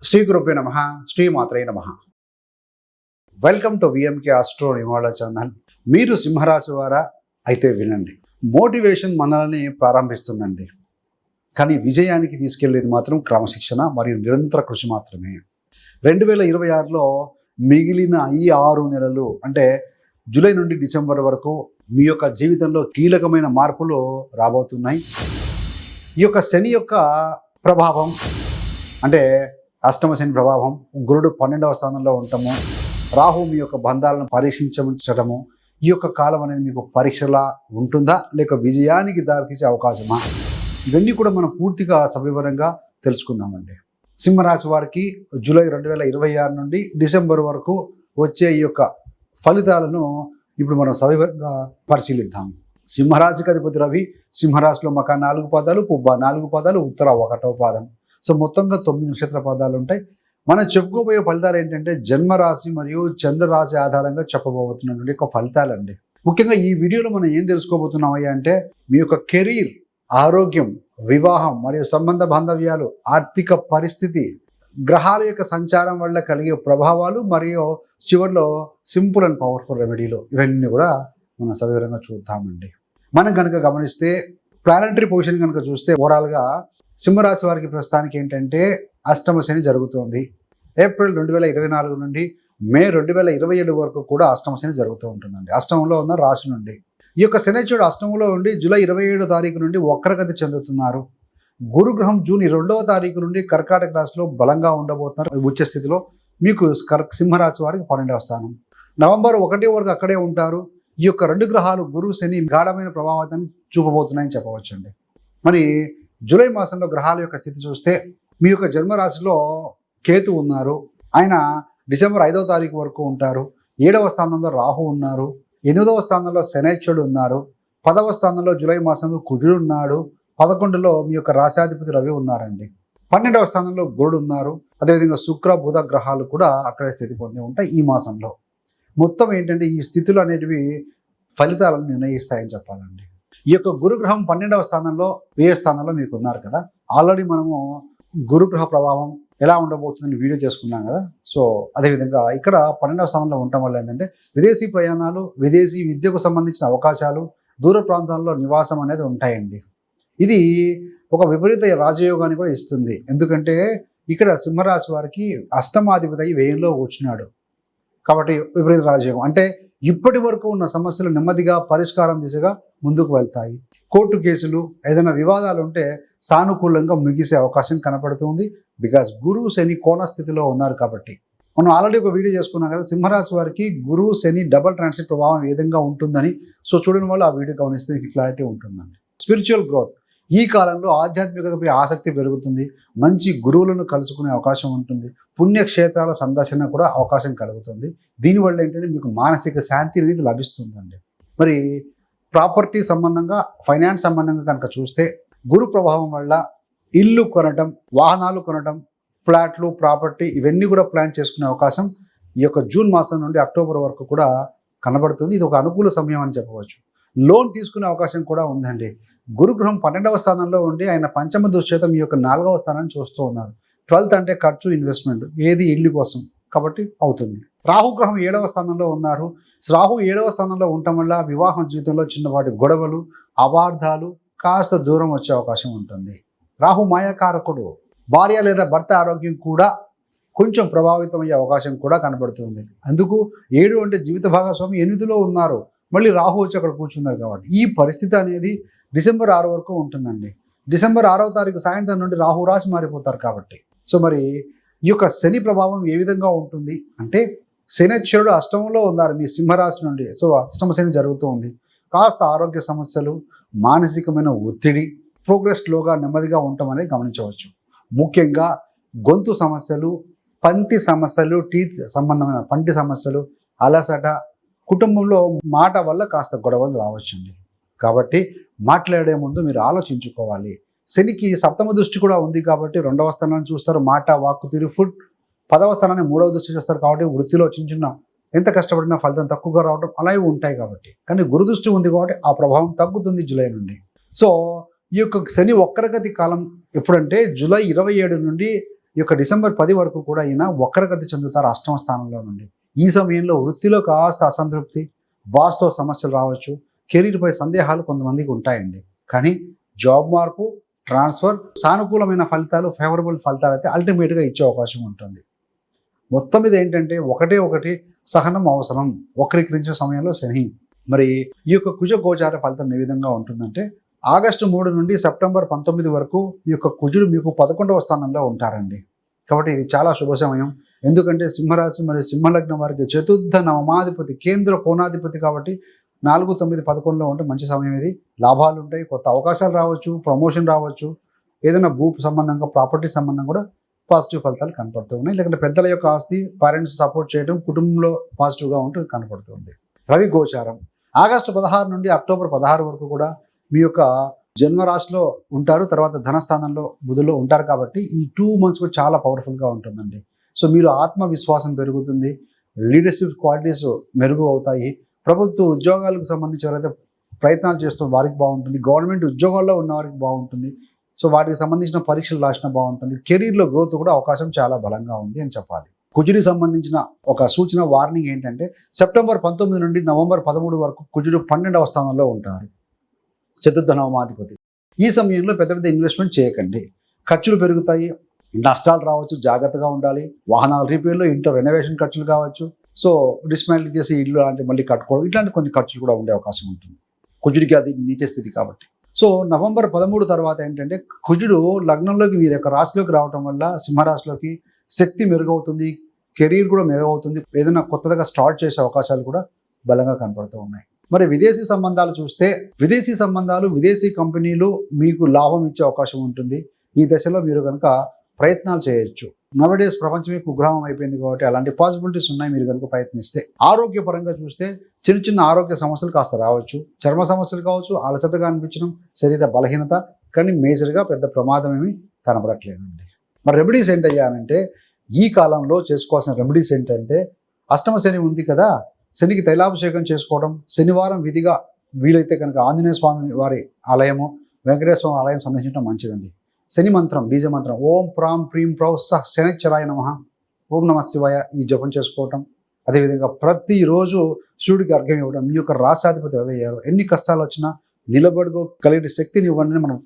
శ్రీ గురుభ్యో నమః. శ్రీ మాత్రే నమః. వెల్కమ్ టు విఎంకే ఆస్ట్రో నివాళ ఛానల్. మీరు సింహరాశి వారా అయితే వినండి. మోటివేషన్ మనల్ని ప్రారంభిస్తుందండి, కానీ విజయానికి తీసుకెళ్లేది మాత్రం క్రమశిక్షణ మరియు నిరంతర కృషి మాత్రమే. 2026లో మిగిలిన ఈ 6 నెలలు అంటే జూలై నుండి డిసెంబర్ వరకు మీ యొక్క జీవితంలో కీలకమైన మార్పులు రాబోతున్నాయి. ఈ యొక్క శని యొక్క ప్రభావం అంటే అష్టమ శని ప్రభావం, గురుడు 12వ స్థానంలో ఉండటము, రాహు మీ యొక్క బంధాలను పరీక్షించడము, ఈ యొక్క కాలం అనేది మీకు పరీక్షలా ఉంటుందా లేక విజయానికి దారితీసే అవకాశమా? ఇవన్నీ కూడా మనం పూర్తిగా సవివరంగా తెలుసుకుందామండి. సింహరాశి వారికి జూలై 2026 నుండి డిసెంబర్ వరకు వచ్చే ఈ యొక్క ఫలితాలను ఇప్పుడు మనం సవివరంగా పరిశీలిద్దాం. సింహరాశికి అధిపతి రవి, సింహరాశిలో మక 4 పాదాలు, పుబ్బ 4 పాదాలు, ఉత్తర 1వ పాదం. సో మొత్తంగా 9 నక్షత్ర పాదాలు ఉంటాయి. మనం చెప్పుకోబోయే ఫలితాలు ఏంటంటే జన్మరాశి మరియు చంద్రరాశి ఆధారంగా చెప్పబోతున్నటువంటి యొక్క ఫలితాలండి. ముఖ్యంగా ఈ వీడియోలో మనం ఏం తెలుసుకోబోతున్నామయ్యా అంటే మీ యొక్క కెరీర్, ఆరోగ్యం, వివాహం మరియు సంబంధ బాంధవ్యాలు, ఆర్థిక పరిస్థితి, గ్రహాల యొక్క సంచారం వల్ల కలిగే ప్రభావాలు మరియు చివరిలో సింపుల్ అండ్ పవర్ఫుల్ రెమెడీలు, ఇవన్నీ కూడా మనం సవివరంగా చూద్దామండి. మనం కనుక గమనిస్తే ప్లానటరీ పొజిషన్ కనుక చూస్తే ఓవరాల్గా సింహరాశి వారికి ప్రస్తుతానికి ఏంటంటే అష్టమ శని జరుగుతోంది. ఏప్రిల్ 2024 నుండి మే 2027 వరకు కూడా అష్టమ శని జరుగుతూ ఉంటుందండి. అష్టమంలో ఉన్న రాశి నుండి ఈ యొక్క శనిశ్చరుడు అష్టమంలో ఉండి జూలై 27వ తారీఖు నుండి వక్రగతి చెందుతున్నారు. గురుగ్రహం జూన్ 2వ తారీఖు నుండి కర్కాటక రాశిలో బలంగా ఉండబోతున్నారు. ఉచ్చ స్థితిలో మీకు సింహరాశి వారికి 12వ స్థానం. నవంబర్ 1 వరకు అక్కడే ఉంటారు. ఈ యొక్క 2 గ్రహాలు గురు శని గాఢమైన ప్రభావాన్ని చూపబోతున్నాయని చెప్పవచ్చండి. మరి జూలై మాసంలో గ్రహాల యొక్క స్థితి చూస్తే మీ యొక్క జన్మరాశిలో కేతు ఉన్నారు. ఆయన డిసెంబర్ 5వ తారీఖు వరకు ఉంటారు. 7వ స్థానంలో రాహు ఉన్నారు. 8వ స్థానంలో శనైశ్వరుడు ఉన్నారు. 10వ స్థానంలో జూలై మాసంలో కుజుడు ఉన్నాడు. 11లో మీ యొక్క రాశాధిపతి రవి ఉన్నారండి. 12వ స్థానంలో గురుడు ఉన్నారు. అదేవిధంగా శుక్ర బుధ గ్రహాలు కూడా అక్కడే స్థితి పొంది ఉంటాయి ఈ మాసంలో. మొత్తం ఏంటంటే ఈ స్థితులు అనేటివి ఫలితాలను నిర్ణయిస్తాయని చెప్పాలండి. ఈ యొక్క గురుగ్రహం 12వ స్థానంలో వ్యయ స్థానంలో మీకు ఉన్నారు కదా. ఆల్రెడీ మనము గురుగ్రహ ప్రభావం ఎలా ఉండబోతుందని వీడియో చేసుకున్నాం కదా. సో అదేవిధంగా ఇక్కడ 12వ స్థానంలో ఉండటం వల్ల ఏంటంటే విదేశీ ప్రయాణాలు, విదేశీ విద్యకు సంబంధించిన అవకాశాలు, దూర ప్రాంతాల్లో నివాసం అనేది ఉంటాయండి. ఇది ఒక విపరీత రాజయోగాన్ని కూడా ఇస్తుంది. ఎందుకంటే ఇక్కడ సింహరాశి వారికి అష్టమాధిపతి వ్యయంలో కూర్చున్నాడు కాబట్టి విపరీత రాజయోగం అంటే ఇప్పటి వరకు ఉన్న సమస్యలు నెమ్మదిగా పరిష్కారం దిశగా ముందుకు వెళ్తాయి. కోర్టు కేసులు, ఏదైనా వివాదాలు ఉంటే సానుకూలంగా ముగిసే అవకాశం కనపడుతుంది. బికాస్ గురువు శని కోణ స్థితిలో ఉన్నారు కాబట్టి. మనం ఆల్రెడీ ఒక వీడియో చేసుకున్నాం కదా సింహరాశి వారికి గురువు శని డబల్ ట్రాన్సిట్ ప్రభావం ఏ విధంగా ఉంటుందని. సో చూడడం వల్ల ఆ వీడియో గమనిస్తే మీకు క్లారిటీ ఉంటుందండి. స్పిరిచువల్ గ్రోత్, ఈ కాలంలో ఆధ్యాత్మికతపై ఆసక్తి పెరుగుతుంది. మంచి గురువులను కలుసుకునే అవకాశం ఉంటుంది. పుణ్యక్షేత్రాల సందర్శన కూడా అవకాశం కలుగుతుంది. దీనివల్ల ఏంటంటే మీకు మానసిక శాంతి అనేది లభిస్తుందండి. మరి ప్రాపర్టీ సంబంధంగా, ఫైనాన్స్ సంబంధంగా కనుక చూస్తే గురు ప్రభావం వల్ల ఇల్లు కొనటం, వాహనాలు కొనటం, ఫ్లాట్లు, ప్రాపర్టీ ఇవన్నీ కూడా ప్లాన్ చేసుకునే అవకాశం ఈ యొక్క జూన్ మాసం నుండి అక్టోబర్ వరకు కూడా కనబడుతుంది. ఇది ఒక అనుకూల సమయం అని చెప్పవచ్చు. లోన్ తీసుకునే అవకాశం కూడా ఉందండి. గురుగ్రహం 12వ స్థానంలో ఉండి ఆయన పంచమ దృష్టితో మీ యొక్క 4వ స్థానాన్ని చూస్తూ ఉన్నారు. 12th అంటే ఖర్చు, ఇన్వెస్ట్మెంట్, ఏది ఇల్లు కోసం కాబట్టి అవుతుంది. రాహుగ్రహం 7వ స్థానంలో ఉన్నారు. రాహు 7వ స్థానంలో ఉండటం వల్ల వివాహం జీవితంలో చిన్నపాటి గొడవలు, అపార్థాలు కాస్త దూరం వచ్చే అవకాశం ఉంటుంది. రాహు మాయాకారకుడు. భార్య లేదా భర్త ఆరోగ్యం కూడా కొంచెం ప్రభావితమయ్యే అవకాశం కూడా కనబడుతుంది. అందుకు 7 అంటే జీవిత భాగస్వామి 8లో ఉన్నారు. మళ్ళీ రాహు వచ్చి అక్కడ కూర్చున్నారు కాబట్టి ఈ పరిస్థితి అనేది డిసెంబర్ 6 వరకు ఉంటుందండి. డిసెంబర్ 6వ తారీఖు సాయంత్రం నుండి రాహు రాశి మారిపోతారు కాబట్టి. సో మరి ఈ యొక్క శని ప్రభావం ఏ విధంగా ఉంటుంది అంటే శనిశ్చరుడు అష్టమంలో ఉన్నారు మీ సింహరాశి నుండి. సో అష్టమ శని జరుగుతూ ఉంది. కాస్త ఆరోగ్య సమస్యలు, మానసికమైన ఒత్తిడి, ప్రోగ్రెస్ స్లోగా నెమ్మదిగా ఉండటం అనేది గమనించవచ్చు. ముఖ్యంగా గొంతు సమస్యలు, పంటి సమస్యలు, టీత్ సంబంధమైన పంటి సమస్యలు, అలసట, కుటుంబంలో మాట వల్ల కాస్త గొడవలు రావచ్చండి. కాబట్టి మాట్లాడే ముందు మీరు ఆలోచించుకోవాలి. శనికి సప్తమ దృష్టి కూడా ఉంది కాబట్టి 2వ స్థానాన్ని చూస్తారు. మాట, వాక్కు, తీరు, ఫుడ్. 10వ స్థానాన్ని 3వ దృష్టి చూస్తారు కాబట్టి వృత్తిలో చిన్న ఎంత కష్టపడినా ఫలితం తక్కువగా రావడం అలాగే ఉంటాయి కాబట్టి. కానీ గురుదృష్టి ఉంది కాబట్టి ఆ ప్రభావం తగ్గుతుంది జూలై నుండి. సో ఈ యొక్క శని వక్రగతి కాలం ఎప్పుడంటే జూలై 27 నుండి ఈ యొక్క డిసెంబర్ 10 వరకు కూడా ఈయన వక్రగతి చెందుతారు అష్టమ స్థానంలో నుండి. ఈ సమయంలో వృత్తిలో కాస్త అసంతృప్తి, బాస్తో సమస్యలు రావచ్చు, కెరీర్పై సందేహాలు కొంతమందికి ఉంటాయండి. కానీ జాబ్ మార్పు, ట్రాన్స్ఫర్, సానుకూలమైన ఫలితాలు, ఫేవరబుల్ ఫలితాలు అయితే అల్టిమేట్గా ఇచ్చే అవకాశం ఉంటుంది. మొత్తం మీద ఏంటంటే ఒకటి సహనం అవసరం. వక్రీకరించే సమయంలో శని. మరి ఈ యొక్క కుజ గోచార ఫలితం ఏ విధంగా ఉంటుందంటే ఆగస్టు 3 నుండి సెప్టెంబర్ 19 వరకు ఈ యొక్క కుజుడు మీకు 11వ స్థానంలో ఉంటారండి. కాబట్టి ఇది చాలా శుభ సమయం. ఎందుకంటే సింహరాశి మరియు సింహలగ్నం వారికి చతుర్థ నవమాధిపతి, కేంద్ర కోణాధిపతి కాబట్టి 4, 9, 11లో ఉంటే మంచి సమయం ఇది. లాభాలు ఉంటాయి, కొత్త అవకాశాలు రావచ్చు, ప్రమోషన్ రావచ్చు, ఏదైనా భూ సంబంధంగా ప్రాపర్టీ సంబంధం కూడా పాజిటివ్ ఫలితాలు కనపడుతూ ఉన్నాయి. లేకుంటే పెద్దల యొక్క ఆస్తి, పేరెంట్స్ సపోర్ట్ చేయడం, కుటుంబంలో పాజిటివ్గా ఉంటూ కనపడుతుంది. రవి గోచారం ఆగస్టు 16 నుండి అక్టోబర్ 16 వరకు కూడా మీ యొక్క జన్మరాశిలో ఉంటారు. తర్వాత ధనస్థానంలో బుధుల్లో ఉంటారు కాబట్టి ఈ 2 months కూడా చాలా పవర్ఫుల్గా ఉంటుందండి. సో మీరు ఆత్మవిశ్వాసం పెరుగుతుంది, లీడర్షిప్ క్వాలిటీస్ మెరుగు అవుతాయి. ప్రభుత్వ ఉద్యోగాలకు సంబంధించి ఎవరైతే ప్రయత్నాలు చేస్తూ వారికి బాగుంటుంది, గవర్నమెంట్ ఉద్యోగాల్లో ఉన్న వారికి బాగుంటుంది. సో వాటికి సంబంధించిన పరీక్షలు రాసిన బాగుంటుంది. కెరీర్లో గ్రోత్ కూడా అవకాశం చాలా బలంగా ఉంది అని చెప్పాలి. కుజుడికి సంబంధించిన ఒక సూచన వార్నింగ్ ఏంటంటే సెప్టెంబర్ 19 నుండి నవంబర్ 13 వరకు కుజుడు 12వ స్థానంలో ఉంటారు, చతుర్థ నవమాధిపతి. ఈ సమయంలో పెద్ద పెద్ద ఇన్వెస్ట్మెంట్ చేయకండి, ఖర్చులు పెరుగుతాయి, నష్టాలు రావచ్చు, జాగ్రత్తగా ఉండాలి. వాహనాల రిపేర్లు, ఇంట్లో రెనోవేషన్ ఖర్చులు కావచ్చు, సో డిస్మాంటిల్ చేసి ఇల్లు లాంటి మళ్ళీ కట్టుకోవడం, ఇట్లాంటి కొన్ని ఖర్చులు కూడా ఉండే అవకాశం ఉంటుంది. కుజుడికి అది నీచ స్థితి కాబట్టి. సో నవంబర్ 13 తర్వాత ఏంటంటే కుజుడు లగ్నంలోకి మీ యొక్క రాశిలోకి రావటం వల్ల సింహరాశిలోకి శక్తి మెరుగవుతుంది, కెరీర్ కూడా మెరుగవుతుంది, ఏదైనా కొత్తగా స్టార్ట్ చేసే అవకాశాలు కూడా బలంగా కనపడుతూ ఉన్నాయి. మరి విదేశీ సంబంధాలు చూస్తే విదేశీ సంబంధాలు, విదేశీ కంపెనీలు మీకు లాభం ఇచ్చే అవకాశం ఉంటుంది. ఈ దశలో మీరు కనుక ప్రయత్నాలు చేయొచ్చు. నవడేస్ ప్రపంచమే కుగ్రామం అయిపోయింది కాబట్టి అలాంటి పాసిబిలిటీస్ ఉన్నాయి మీరు కనుక ప్రయత్నిస్తే. ఆరోగ్యపరంగా చూస్తే చిన్న చిన్న ఆరోగ్య సమస్యలు కాస్త రావచ్చు, చర్మ సమస్యలు కావచ్చు, అలసటగా అనిపించడం, శరీర బలహీనత, కానీ మేజర్గా పెద్ద ప్రమాదం ఏమీ కనబడట్లేదండి. మరి రెమెడీస్ ఏంటయ్యానంటే ఈ కాలంలో చేసుకోవాల్సిన రెమెడీస్ ఏంటంటే అష్టమ శని ఉంది కదా, శనికి తైలాభిషేకం చేసుకోవడం, శనివారం విధిగా వీలైతే కనుక ఆంజనేయ స్వామి వారి ఆలయము, వెంకటేశ్వర స్వామి ఆలయం సందర్శించడం మంచిదండి. శని మంత్రం, బీజ మంత్రం ఓం ప్రాం ప్రీం ప్రౌ సహ్ శనిశ్చరాయ నమః, ఓం నమః శివాయ ఈ జపం చేసుకోవటం. అదేవిధంగా ప్రతిరోజు సూర్యుడికి అర్ఘ్యం ఇవ్వడం. మీ యొక్క రాశాధిపతి రవయ్యారు, ఎన్ని కష్టాలు వచ్చినా నిలబడుకోగలిగే శక్తిని ఇవ్వండి, మనం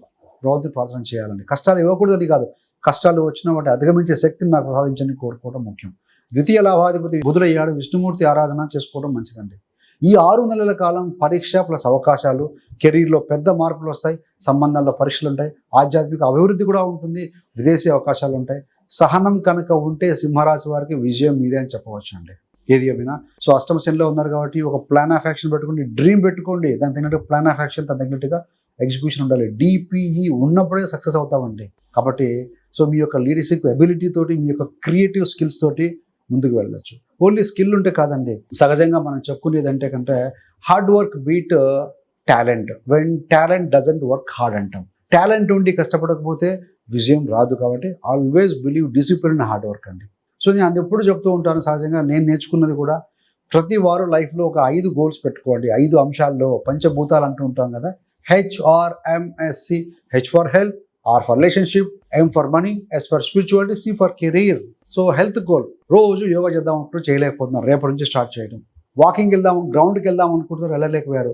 రోజు ప్రార్థన చేయాలండి. కష్టాలు ఇవ్వకూడదని కాదు, కష్టాలు వచ్చినా వాటి అధిగమించే శక్తిని నాకు ప్రసాదించని కోరుకోవడం ముఖ్యం. ద్వితీయ లాభాధిపతి బుధుడయ్యాడు, విష్ణుమూర్తి ఆరాధన చేసుకోవడం మంచిదండి. ఈ 6 నెలల కాలం పరీక్ష ప్లస్ అవకాశాలు, కెరీర్లో పెద్ద మార్పులు వస్తాయి, సంబంధాల్లో పరీక్షలు ఉంటాయి, ఆధ్యాత్మిక అభివృద్ధి కూడా ఉంటుంది, విదేశీ అవకాశాలు ఉంటాయి. సహనం కనుక ఉంటే సింహరాశి వారికి విజయం మీదే అని చెప్పవచ్చు అండి. ఏది ఏమైనా సో అష్టమ శనిలో ఉన్నారు కాబట్టి ఒక ప్లాన్ ఆఫ్ యాక్షన్ పెట్టుకోండి, డ్రీమ్ పెట్టుకోండి, దాని తగినట్టు ప్లాన్ ఆఫ్ యాక్షన్ దాని తగినట్టుగా ఎగ్జిక్యూషన్ ఉండాలి. డిపిఈ ఉన్నప్పుడే సక్సెస్ అవుతామండి. కాబట్టి సో మీ యొక్క లీడర్షిప్ ఎబిలిటీ తోటి, మీ యొక్క క్రియేటివ్ స్కిల్స్ తోటి ముందుకు వెళ్ళొచ్చు. ఓన్లీ స్కిల్ ఉంటే కాదండి, సహజంగా మనం చెప్పుకునేది అంటే కంటే hard work beat talent, when talent doesn't work hard అంటాం. టాలెంట్ ఉండి కష్టపడకపోతే విజయం రాదు. కాబట్టి always believe discipline hard work అండి. సో నేను అది ఎప్పుడు చెప్తూ ఉంటాను, సహజంగా నేను నేర్చుకున్నది కూడా ప్రతి వారు లైఫ్లో ఒక 5 గోల్స్ పెట్టుకోండి. 5 అంశాల్లో పంచభూతాలు అంటూ ఉంటాం కదా, HRMSC, H for health, R for relationship, M for money, S for spirituality, C for career. So health goal, రోజు యోగా చేద్దాం అనుకుంటూ చేయలేకపోతున్నారు, రేపటి నుంచి స్టార్ట్ చేయడం. వాకింగ్ వెళ్దాం, గ్రౌండ్కి వెళ్దాం అనుకుంటున్నారు, వెళ్ళలేకపోయారు.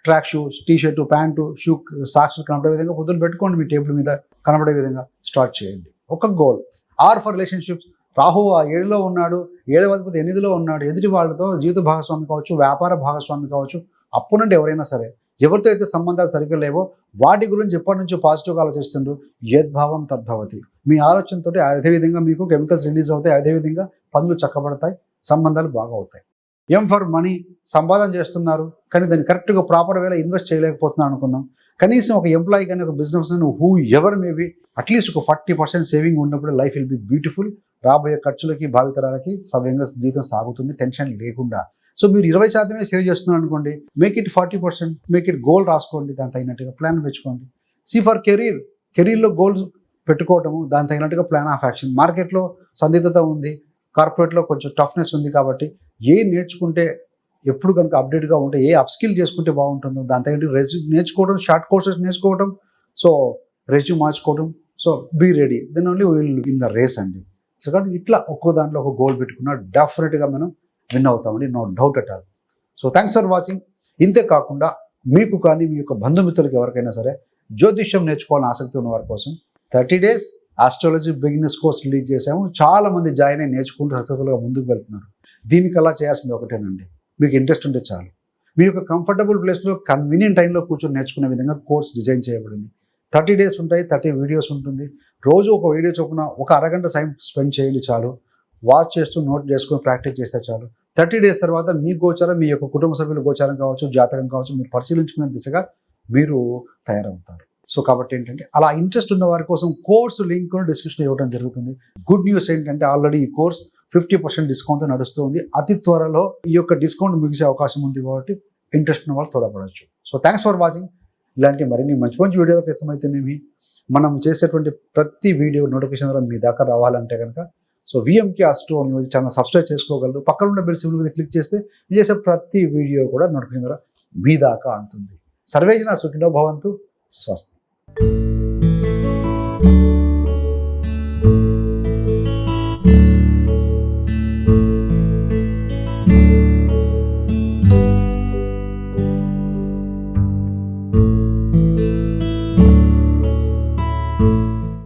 Track shoe, T shirt, pant, shoe, socks కనబడే విధంగా పొద్దులు పెట్టుకోండి, మీ టేబుల్ మీద కనబడే విధంగా స్టార్ట్ చేయండి. ఒక goal. R for relationships, Rahu 7లో ఉన్నాడు, 7వ అధిపతి 8లో ఉన్నాడు. ఎదుటి వాళ్ళతో జీవిత భాగస్వామి కావచ్చు, వ్యాపార భాగస్వామి కావచ్చు, అప్పు నుండి ఎవరైనా సరే ఎవరితో అయితే సంబంధాలు సరిగ్గా లేవో వాటి గురించి ఎప్పటి నుంచో పాజిటివ్గా ఆలోచిస్తుండ్రు. యద్భావం తద్భవతి. మీ ఆలోచనతో అదేవిధంగా మీకు కెమికల్స్ రిలీజ్ అవుతాయి, అదేవిధంగా పనులు చక్కబడతాయి, సంబంధాలు బాగా అవుతాయి. M ఫర్ మనీ, సంపాదన చేస్తున్నారు కానీ దాన్ని కరెక్ట్గా ప్రాపర్ వేళ ఇన్వెస్ట్ చేయలేకపోతున్నారు అనుకుందాం. కనీసం ఒక ఎంప్లాయీ కానీ, ఒక business who ever maybe at least ఒక 40% సేవింగ్ ఉన్నప్పుడు లైఫ్ విల్ బి బ్యూటిఫుల్. రాబోయే ఖర్చులకి, భావితరాలకి సవ్యంగా జీవితం సాగుతుంది, టెన్షన్ లేకుండా. సో మీరు 20% సేవ్ చేస్తున్నారు అనుకోండి, make it 40%, make it goal రాసుకోండి, దాని తగినట్టుగా ప్లాన్ పెంచుకోండి. C ఫర్ కెరీర్, కెరీర్లో గోల్స్ పెట్టుకోవటము, దాని తగినట్టుగా ప్లాన్ ఆఫ్ యాక్షన్. మార్కెట్లో సందిగ్ధత ఉంది, కార్పొరేట్లో కొంచెం టఫ్నెస్ ఉంది కాబట్టి ఏ నేర్చుకుంటే ఎప్పుడు కనుక అప్డేట్గా ఉంటే, ఏ అప్స్కిల్ చేసుకుంటే బాగుంటుందో దాని తగినట్టు రెజ్యూమ్ నేర్చుకోవడం, షార్ట్ కోర్సెస్ నేర్చుకోవడం, సో రెజ్యూమ్ మార్చుకోవడం, so be ready, then only will in the race అండి. సో కాబట్టి ఇట్లా ఒక్కో దాంట్లో ఒక గోల్ పెట్టుకున్నా డెఫినెట్గా మనం విన్ అవుతామండి, no doubt at all. So thanks for watching. ఇంతే కాకుండా మీకు కానీ మీ యొక్క బంధుమిత్రులకు ఎవరికైనా సరే జ్యోతిష్యం నేర్చుకోవాలని ఆసక్తి ఉన్న వారి కోసం 30 days astrology beginners course release చేసాము. చాలా మంది జాయిన్ అయ్యి నేర్చుకుంటూ సక్సెస్ఫుల్గా ముందుకు వెళ్తున్నారు. దీనికి అలా చేయాల్సింది ఒకటేనండి, మీకు ఇంట్రెస్ట్ ఉంటే చాలు. మీ యొక్క కంఫర్టబుల్ ప్లేస్లో కన్వీనియంట్ టైంలో కూర్చొని నేర్చుకునే విధంగా కోర్స్ డిజైన్ చేయబడింది. 30 days ఉంటాయి, 30 వీడియోస్ ఉంటుంది. రోజు ఒక వీడియో చొప్పున ఒక అరగంట టైం స్పెండ్ చేయండి చాలు. వాచ్ చేస్తూ నోట్ చేసుకొని ప్రాక్టీస్ చేస్తే చాలు. 30 days తర్వాత మీ గోచారం, మీ యొక్క కుటుంబ సభ్యుల గోచారం కావచ్చు, జాతకం కావచ్చు, మీరు పరిశీలించుకునే దిశగా మీరు తయారవుతారు. సో కాబట్టి ఏంటంటే అలా ఇంట్రెస్ట్ ఉన్న వారి కోసం కోర్సు లింక్ డిస్క్రిప్షన్ ఇవ్వడం జరుగుతుంది. గుడ్ న్యూస్ ఏంటంటే ఆల్రెడీ ఈ కోర్స్ 50% డిస్కౌంట్తో నడుస్తుంది. అతి త్వరలో ఈ యొక్క డిస్కౌంట్ ముగిసే అవకాశం ఉంది కాబట్టి ఇంట్రెస్ట్ ఉన్న వాళ్ళు త్వరపడవచ్చు. So thanks for watching. ఇలాంటి మరిన్ని మంచి మంచి వీడియోల కోసం అయితేనేమి, మనం చేసేటువంటి ప్రతి వీడియో నోటిఫికేషన్ ద్వారా మీ దాకా రావాలంటే కనుక so VMK Astro channel subscribe చేసుకోగలరు. పక్కన ఉన్న బెల్ సింబల్ మీద క్లిక్ చేస్తే మీరు చేసే ప్రతి వీడియో కూడా నోటిఫికేషన్ ద్వారా మీ దాకా అందుతుంది. సర్వేజన సుఖినో భవంతు. స్వస్తి.